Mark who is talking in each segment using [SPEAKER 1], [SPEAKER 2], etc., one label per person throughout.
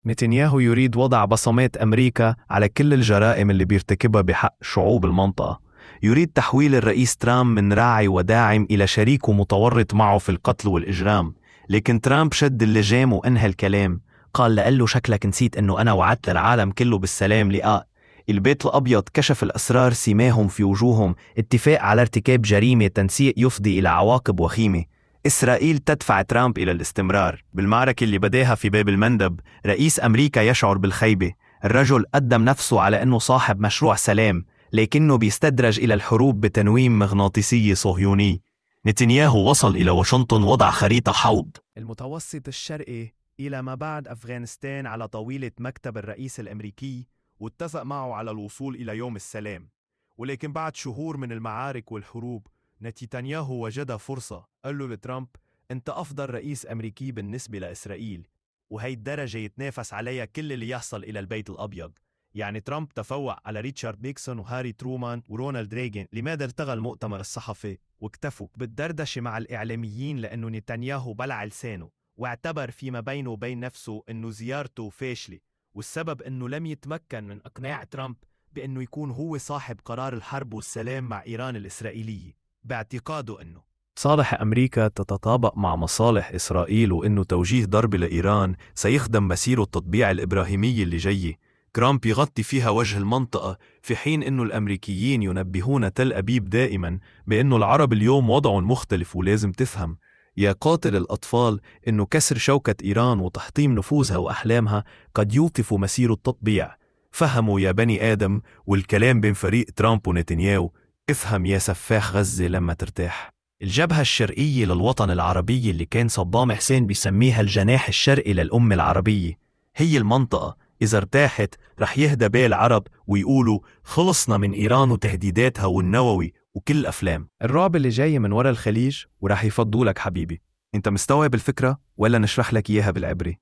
[SPEAKER 1] نتنياهو يريد وضع بصمات أمريكا على كل الجرائم اللي بيرتكبها بحق شعوب المنطقة. يريد تحويل الرئيس ترامب من راعي وداعم إلى شريك ومتورط معه في القتل والإجرام. لكن ترامب شد اللجام وأنهى الكلام. قال لقله شكلك نسيت أنه أنا وعدت العالم كله بالسلام لقاء. البيت الأبيض كشف الأسرار سيماهم في وجوههم، اتفاق على ارتكاب جريمة، تنسيق يفضي إلى عواقب وخيمة. إسرائيل تدفع ترامب إلى الاستمرار بالمعركة اللي بداها في باب المندب. رئيس أمريكا يشعر بالخيبة. الرجل قدم نفسه على أنه صاحب مشروع سلام، لكنه بيستدرج إلى الحروب بتنويم مغناطيسي صهيوني. نتنياهو وصل إلى واشنطن وضع خريطة حوض المتوسط الشرقي إلى ما بعد أفغانستان على طاولة مكتب الرئيس الأمريكي، واتفق معه على الوصول إلى يوم السلام. ولكن بعد شهور من المعارك والحروب، نتنياهو وجد فرصة. قال له لترامب: أنت أفضل رئيس أمريكي بالنسبة لإسرائيل، وهي الدرجة يتنافس عليها كل اللي يحصل إلى البيت الأبيض. يعني ترامب تفوق على ريتشارد نيكسون وهاري ترومان ورونالد ريغان. لماذا التغى المؤتمر الصحفي واكتفوا بالدردشة مع الإعلاميين؟ لأنه نتنياهو بلع لسانه واعتبر فيما بينه وبين نفسه أنه زيارته فاشلة، والسبب أنه لم يتمكن من إقناع ترامب بأنه يكون هو صاحب قرار الحرب والسلام مع إيران الإسرائيلية، باعتقاده أنه صالح أمريكا تتطابق مع مصالح إسرائيل، وأنه توجيه ضرب لإيران سيخدم مسيره التطبيع الإبراهيمي اللي جاي. ترامب يغطي فيها وجه المنطقة، في حين أنه الأمريكيين ينبهون تل أبيب دائما بأنه العرب اليوم وضعهم مختلف. ولازم تفهم يا قاتل الأطفال أنه كسر شوكة إيران وتحطيم نفوذها وأحلامها قد يوقف مسير التطبيع. فهموا يا بني آدم. والكلام بين فريق ترامب ونتنياهو: افهم يا سفاح غزة لما ترتاح. الجبهة الشرقية للوطن العربي اللي كان صدام حسين بيسميها الجناح الشرقي للأمة العربية، هي المنطقة إذا ارتاحت رح يهدى بال العرب ويقولوا خلصنا من إيران وتهديداتها والنووي وكل أفلام الرعب اللي جاي من وراء الخليج، ورح يفضوا لك حبيبي. انت مستوعب الفكرة ولا نشرح لك إياها بالعبري؟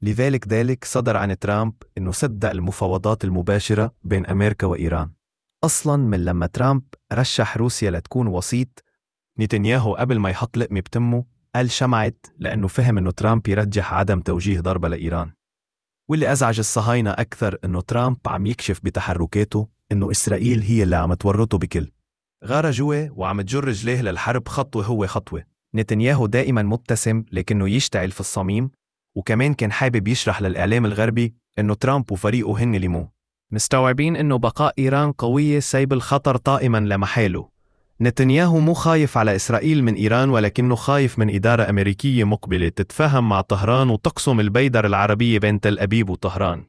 [SPEAKER 1] ذلك صدر عن ترامب انه صدق المفاوضات المباشرة بين امريكا وايران. اصلا من لما ترامب رشح روسيا لتكون وسيط، نتنياهو قبل ما يحط لقمة بتمه قال شمعت، لانه فهم انه ترامب يرجح عدم توجيه ضربة لايران. واللي ازعج الصهاينة اكثر انه ترامب عم يكشف بتحركاته انه اسرائيل هي اللي عم تورطه بكل غارة جوا وعم تجر رجليه للحرب خطوة هو خطوة. نتنياهو دائما مبتسم لكنه يشتعل في الصميم، وكمان كان حابب يشرح للإعلام الغربي إنه ترامب وفريقه هن اللي مو مستوعبين إنه بقاء إيران قوية سايب الخطر طائما لمحاله. نتنياهو مو خايف على إسرائيل من إيران، ولكنه خايف من إدارة أمريكية مقبلة تتفاهم مع طهران وتقسم البيدر العربية بين تل أبيب وطهران.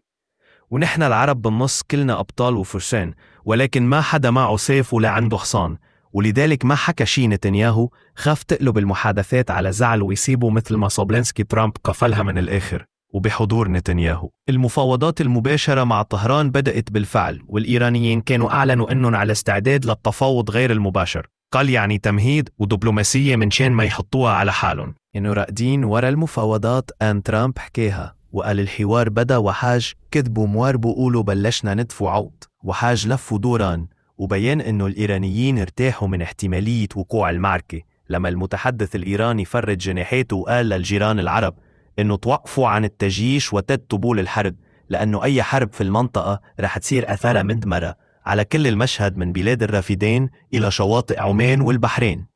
[SPEAKER 1] ونحن العرب بالنص كلنا أبطال وفرسان، ولكن ما حدا معه سيف ولا عنده حصان. ولذلك ما حكى شي نتنياهو، خاف تقلب المحادثات على زعل ويسيبه مثل ما صابلنسكي ترامب قفلها من الآخر. وبحضور نتنياهو المفاوضات المباشرة مع طهران بدأت بالفعل، والإيرانيين كانوا أعلنوا أنهم على استعداد للتفاوض غير المباشر. قال يعني تمهيد ودبلوماسية من شان ما يحطوها على حالهم إنه راقدين ورا المفاوضات. آن ترامب حكيها وقال الحوار بدأ، وحاج كذبوا مواربوا قولوا بلشنا ندفوا عوض، وحاج لفوا دوران، وبين إنه الإيرانيين ارتاحوا من احتمالية وقوع المعركة لما المتحدث الإيراني فرد جناحاته وقال للجيران العرب إنه توقفوا عن التجيش وتدتبوا للحرب، لأنه أي حرب في المنطقة رح تصير أثارها مدمرة على كل المشهد من بلاد الرافدين إلى شواطئ عمان والبحرين.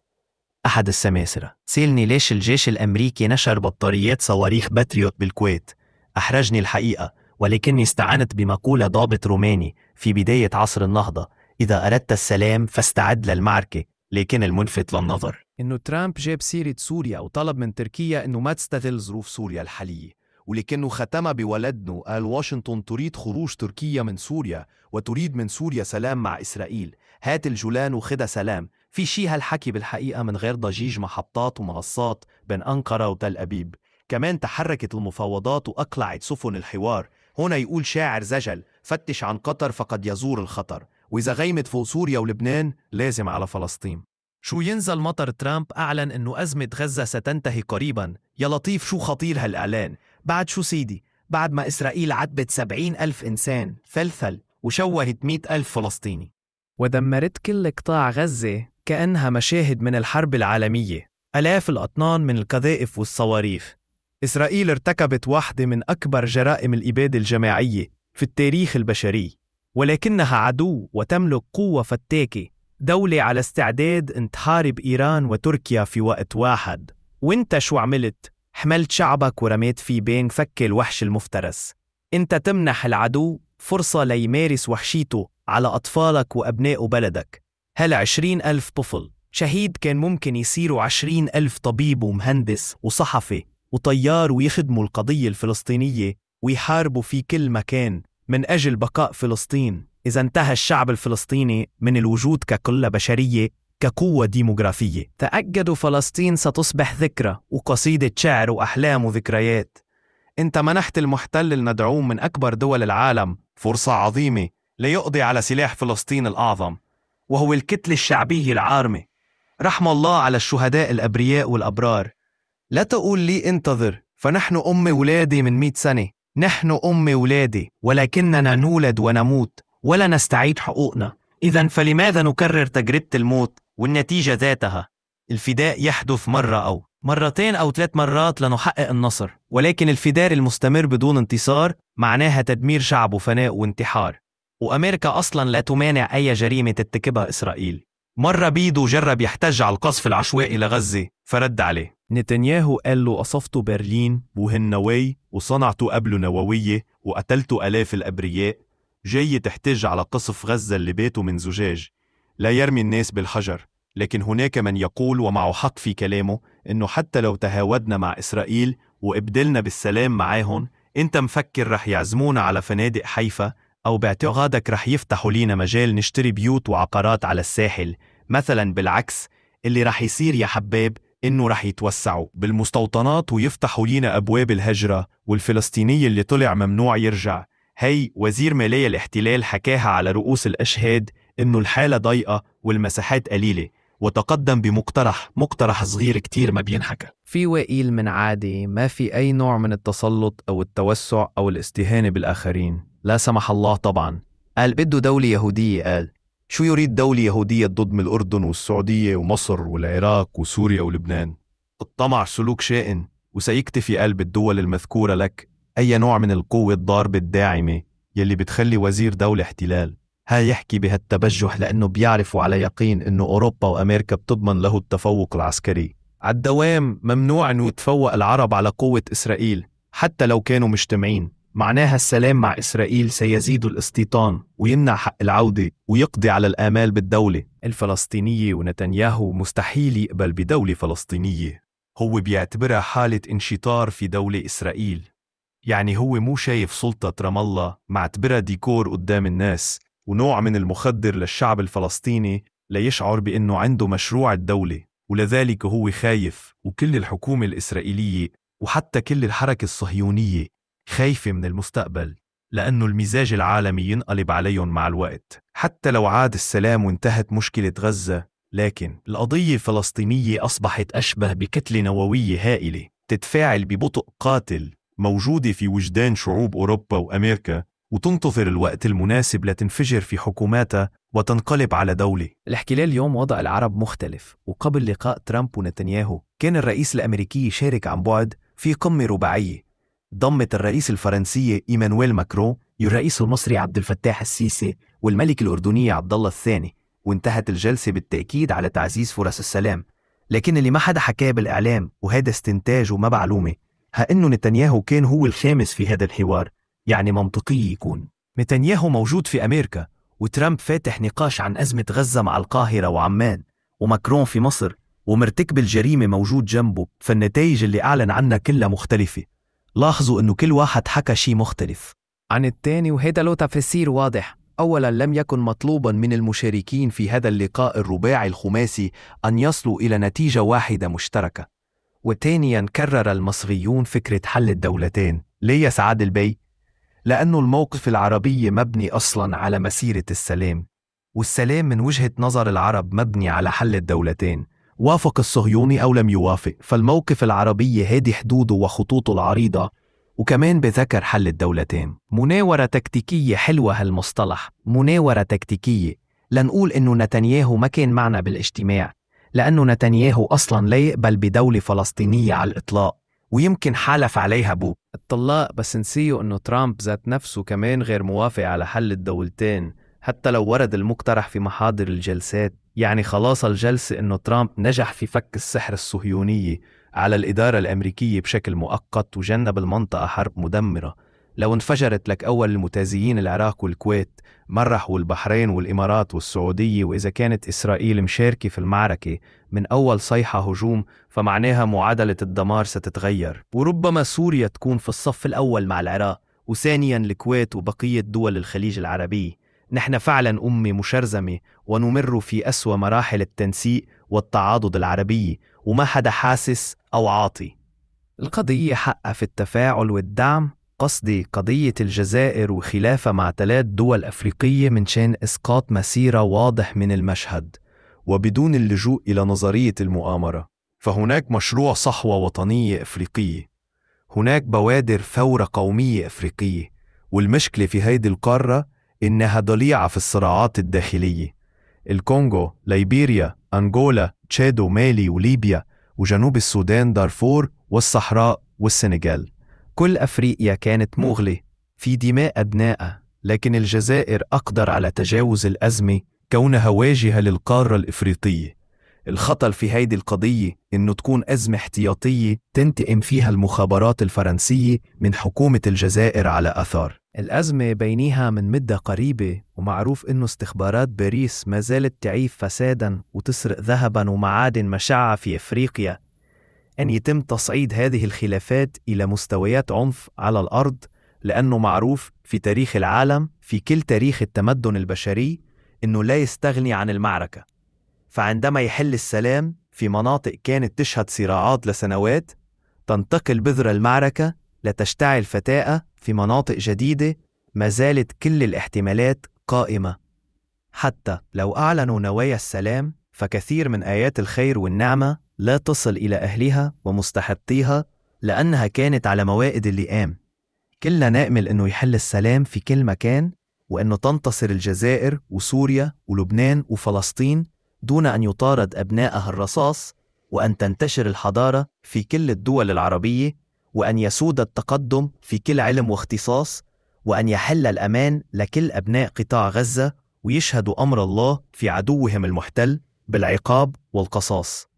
[SPEAKER 1] أحد السماسرة سألني ليش الجيش الأمريكي نشر بطاريات صواريخ باتريوت بالكويت. أحرجني الحقيقة، ولكني استعنت بمقولة ضابط روماني في بداية عصر النهضة: إذا أردت السلام فاستعد للمعركة. لكن الملفت للنظر إنه ترامب جاب سيرة سوريا وطلب من تركيا إنه ما تستغل ظروف سوريا الحالية، ولكنه ختم بولدنه قال واشنطن تريد خروج تركيا من سوريا وتريد من سوريا سلام مع إسرائيل. هات الجولان وخدها سلام. في شي هالحكي بالحقيقة من غير ضجيج محطات ومنصات بين أنقرة وتل أبيب. كمان تحركت المفاوضات وأقلعت سفن الحوار. هنا يقول شاعر زجل: فتش عن قطر فقد يزور الخطر، وإذا غيمت فوق سوريا ولبنان لازم على فلسطين. شو ينزل مطر ترامب أعلن أنه أزمة غزة ستنتهي قريبا. يا لطيف شو خطير هالإعلان. بعد شو سيدي؟ بعد ما إسرائيل عذبت 70,000 إنسان فلفل وشوهت 100,000 فلسطيني ودمرت كل قطاع غزة كأنها مشاهد من الحرب العالمية. آلاف الأطنان من القذائف والصواريخ. إسرائيل ارتكبت واحدة من أكبر جرائم الإبادة الجماعية في التاريخ البشري، ولكنها عدو وتملك قوة فتاكة، دولة على استعداد أن تحارب إيران وتركيا في وقت واحد. وانت شو عملت؟ حملت شعبك ورميت فيه بين فك الوحش المفترس. انت تمنح العدو فرصة ليمارس وحشيته على أطفالك وأبناء بلدك. هل 20,000 طفل شهيد كان ممكن يصيروا 20,000 طبيب ومهندس وصحفي وطيار ويخدموا القضية الفلسطينية ويحاربوا في كل مكان من أجل بقاء فلسطين إذا انتهى الشعب الفلسطيني من الوجود ككل بشرية كقوة ديموغرافية. تأكدوا فلسطين ستصبح ذكرى وقصيدة شعر وأحلام وذكريات. انت منحت المحتل المدعوم من أكبر دول العالم فرصة عظيمة ليقضي على سلاح فلسطين الأعظم، وهو الكتلة الشعبية العارمة. رحم الله على الشهداء الأبرياء والأبرار. لا تقول لي انتظر، فنحن أم ولادي من 100 سنة. نحن أم ولادي، ولكننا نولد ونموت ولا نستعيد حقوقنا. إذن فلماذا نكرر تجربة الموت والنتيجة ذاتها؟ الفداء يحدث مرة أو مرتين أو 3 مرات لنحقق النصر، ولكن الفداء المستمر بدون انتصار معناها تدمير شعب وفناء وانتحار. وأمريكا أصلا لا تمانع أي جريمة ترتكبها إسرائيل. مرة بيدو جرب يحتج على القصف العشوائي لغزة فرد عليه. نتنياهو قال له قصفت برلين وهالنواي وصنعت قبله نووية وقتلت آلاف الأبرياء، جاي تحتج على قصف غزة اللي بيته من زجاج لا يرمي الناس بالحجر. لكن هناك من يقول ومعه حق في كلامه إنه حتى لو تهاودنا مع إسرائيل وقبدلنا بالسلام معاهن، انت مفكر رح يعزمونا على فنادق حيفا؟ أو باعتقادك رح يفتحوا لينا مجال نشتري بيوت وعقارات على الساحل مثلا؟ بالعكس، اللي رح يصير يا حباب إنه رح يتوسعوا بالمستوطنات ويفتحوا لينا أبواب الهجرة، والفلسطيني اللي طلع ممنوع يرجع. هي وزير مالية الاحتلال حكاها على رؤوس الأشهاد إنه الحالة ضيقة والمساحات قليلة، وتقدم مقترح صغير كتير ما بينحكى في وقيل من عادي. ما في أي نوع من التسلط أو التوسع أو الاستهانة بالآخرين، لا سمح الله طبعا. قال بده دولة يهودية. قال شو يريد دولة يهودية تضم الأردن والسعودية ومصر والعراق وسوريا ولبنان؟ الطمع سلوك شائن وسيكتفي قلب الدول المذكورة لك أي نوع من القوة الضاربة الداعمة يلي بتخلي وزير دولة احتلال هاي يحكي بهالتبجح، لأنه بيعرفوا على يقين إنه أوروبا وأمريكا بتضمن له التفوق العسكري. عالدوام ممنوع إنه يتفوق العرب على قوة إسرائيل حتى لو كانوا مجتمعين. معناها السلام مع إسرائيل سيزيد الاستيطان ويمنع حق العودة ويقضي على الآمال بالدولة الفلسطينية. ونتنياهو مستحيل يقبل بدولة فلسطينية، هو بيعتبرها حالة انشطار في دولة إسرائيل. يعني هو مو شايف سلطة رام الله، معتبرها ديكور قدام الناس ونوع من المخدر للشعب الفلسطيني ليشعر بأنه عنده مشروع الدولة. ولذلك هو خايف، وكل الحكومة الإسرائيلية وحتى كل الحركة الصهيونية خايفة من المستقبل، لأنه المزاج العالمي ينقلب عليهم مع الوقت. حتى لو عاد السلام وانتهت مشكلة غزة، لكن القضية الفلسطينية أصبحت أشبه بكتلة نووية هائلة تتفاعل ببطء قاتل، موجودة في وجدان شعوب أوروبا وأمريكا، وتنتظر الوقت المناسب لتنفجر في حكوماتها وتنقلب على دولة. الاحتلال اليوم وضع العرب مختلف، وقبل لقاء ترامب ونتنياهو كان الرئيس الأمريكي يشارك عن بعد في قمة رباعية ضمت الرئيس الفرنسي إيمانويل ماكرون، والرئيس المصري عبد الفتاح السيسي، والملك الأردني عبد الله الثاني. وانتهت الجلسة بالتأكيد على تعزيز فرص السلام. لكن اللي ما حدا حكاه بالإعلام، وهذا استنتاج وما معلومة، إنه نتنياهو كان هو الخامس في هذا الحوار. يعني منطقي يكون نتنياهو موجود في أمريكا، وترامب فاتح نقاش عن أزمة غزة مع القاهرة وعمان، وماكرون في مصر ومرتكب الجريمة موجود جنبه، فالنتائج اللي أعلن عنها كلها مختلفة. لاحظوا إنه كل واحد حكى شيء مختلف عن التاني، وهذا له تفسير واضح. أولا، لم يكن مطلوبا من المشاركين في هذا اللقاء الرباعي الخماسي أن يصلوا إلى نتيجة واحدة مشتركة. وثانيا، كرر المصريون فكرة حل الدولتين. ليه يا سعاد البي؟ لأنه الموقف العربي مبني أصلا على مسيرة السلام، والسلام من وجهة نظر العرب مبني على حل الدولتين. وافق الصهيوني أو لم يوافق، فالموقف العربي هادي حدوده وخطوطه العريضة، وكمان بذكر حل الدولتين. مناورة تكتيكية، حلوة هالمصطلح، مناورة تكتيكية. لنقول إنه نتنياهو ما كان معنا بالاجتماع، لأنه نتنياهو أصلا لا يقبل بدولة فلسطينية على الإطلاق، ويمكن حالف عليها
[SPEAKER 2] الطلاق، بس نسيوا إنه ترامب ذات نفسه كمان غير موافق على حل الدولتين حتى لو ورد المقترح في محاضر الجلسات. يعني خلاص الجلسة إنه ترامب نجح في فك السحر الصهيوني على الإدارة الأمريكية بشكل مؤقت وجنب المنطقة حرب مدمرة. لو انفجرت لك أول المتازيين العراق والكويت، مرحوا البحرين والإمارات والسعودية، وإذا كانت إسرائيل مشاركة في المعركة من أول صيحة هجوم، فمعناها معادلة الدمار ستتغير، وربما سوريا تكون في الصف الأول مع العراق، وثانيا الكويت وبقية دول الخليج العربي. نحن فعلا أمة مشرزمة ونمر في أسوأ مراحل التنسيق والتعاضد العربي، وما حدا حاسس أو عاطي. القضية حقها في التفاعل والدعم، قصدي قضية الجزائر وخلافة مع 3 دول أفريقية من شان إسقاط مسيرة واضح من المشهد، وبدون اللجوء إلى نظرية المؤامرة. فهناك مشروع صحوة وطنية أفريقية، هناك بوادر ثورة قومية أفريقية، والمشكلة في هيدي القارة إنها ضليعة في الصراعات الداخلية. الكونغو، ليبيريا، أنغولا، تشادو، مالي وليبيا، وجنوب السودان، دارفور والصحراء والسنغال، كل أفريقيا كانت مغلة في دماء أبنائها. لكن الجزائر أقدر على تجاوز الأزمة كونها واجهة للقارة الإفريقية. الخطر في هيدي القضية إنه تكون أزمة احتياطية تنتقم فيها المخابرات الفرنسية من حكومة الجزائر على أثار الأزمة بينها من مدة قريبة، ومعروف إنه استخبارات باريس ما زالت تعيف فسادا وتسرق ذهبا ومعادن مشعة في إفريقيا. أن يتم تصعيد هذه الخلافات إلى مستويات عنف على الأرض، لأنه معروف في تاريخ العالم، في كل تاريخ التمدن البشري، إنه لا يستغني عن المعركة. فعندما يحل السلام في مناطق كانت تشهد صراعات لسنوات، تنتقل بذرة المعركة لتشتعل فتاة في مناطق جديدة ما زالت كل الاحتمالات قائمة. حتى لو أعلنوا نوايا السلام، فكثير من آيات الخير والنعمة لا تصل إلى أهلها ومستحقيها، لأنها كانت على موائد اللئام. كلنا نأمل أنه يحل السلام في كل مكان، وأنه تنتصر الجزائر وسوريا ولبنان وفلسطين دون أن يطارد أبنائها الرصاص، وأن تنتشر الحضارة في كل الدول العربية، وأن يسود التقدم في كل علم واختصاص، وأن يحل الأمان لكل أبناء قطاع غزة، ويشهدوا أمر الله في عدوهم المحتل بالعقاب والقصاص.